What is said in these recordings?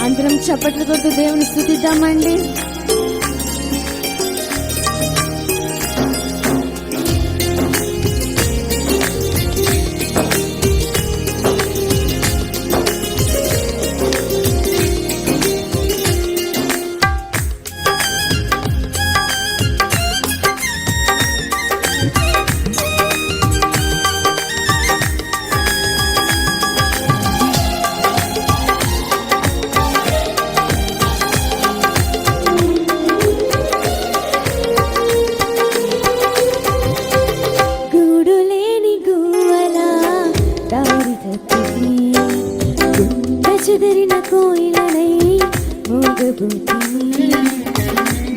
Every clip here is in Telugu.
అందరం చప్పట్లు కొడుతూ దేవుని స్తుతిద్దామండి. చెదరిన కోయిలనై మోగబోతిని,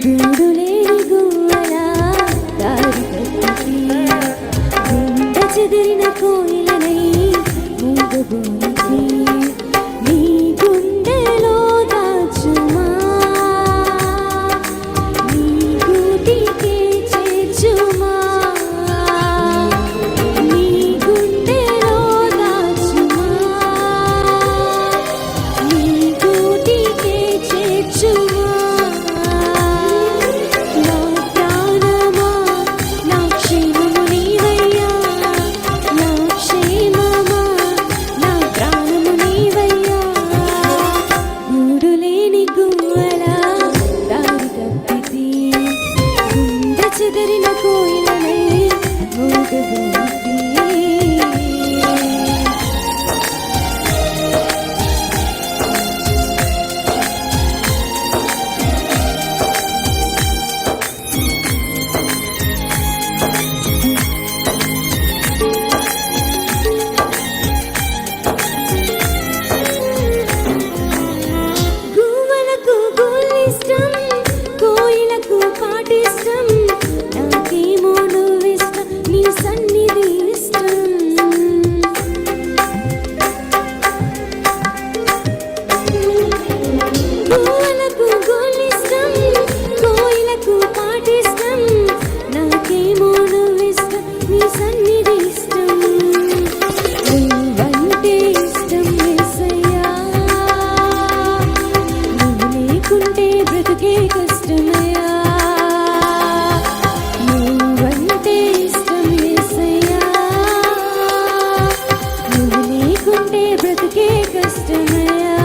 గూడులేని గువ్వలా దారి తప్పితి. గుండె చెదరిన కోయిలనై మోగబోతి, నీ గుండెలో దాచుమా, నీ గూటికే చేర్చుమా. చెదరిన కోయిలనై మోగబోతి. గువ్వలకు గోలిష్టం, కోయిలకు పాటిష్టం, నాకేమో నువ్విష్టం, నీ సన్నిధి ఇష్టం. గువ్వలకు గోలిష్టం, కోయిలకు పాటిష్టం, నాకేమో నువ్విష్టం, నీ సన్నిధి ఇష్టం. నువ్వంటే ఇష్టం యేసయ్యా, నువ్వు లేకుంటే బ్రతుకే కష్టమయ్యా. నువ్వంటే ఇష్టం యేసయ్యా, నువ్వు లేకుంటే బ్రతుకే కష్టమయ్యా.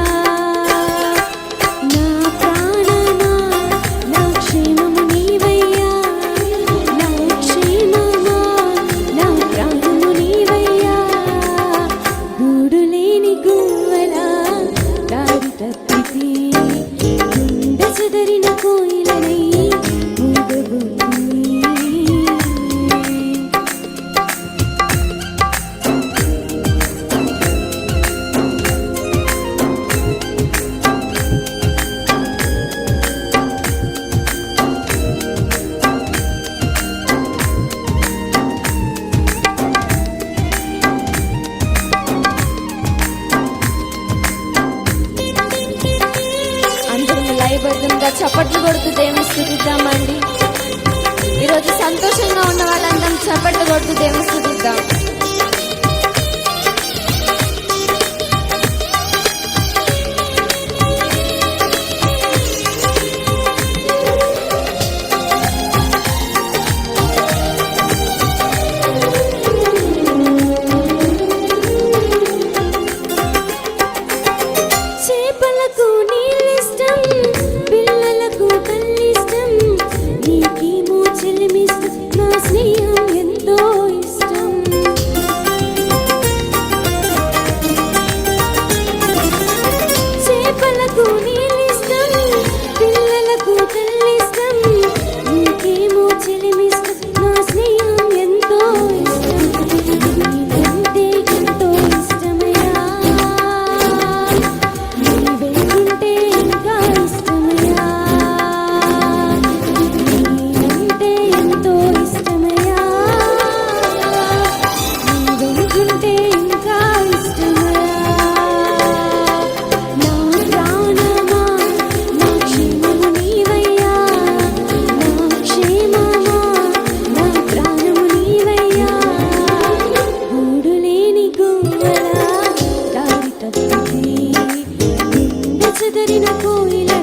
నా ప్రాణమా, నా క్షేమము నీవయ్యా, నా క్షేమమా, నా ప్రాణము నీవయ్యా. గూడులేని గువ్వలా దారి తప్పితి, గుండె చెదరిన కోయిలనై మోగబోతి. అందరం లయబద్ధంగా చప్పట్లు కొడుతూ దేవుని స్తుతిద్దామండి. ఈరోజు సంతోషంగా ఉన్న వాళ్ళందరం చప్పట్లు కొడుతూ దేవుని స్తుతిద్దాం. చేపలకు నీళ్ళిష్టం, పిల్లలకు తల్లిష్టం, నీకేమో చెలిమిష్టం, నా స్నేహం ఎంతో ఇష్టం. చెదరిన కోయిల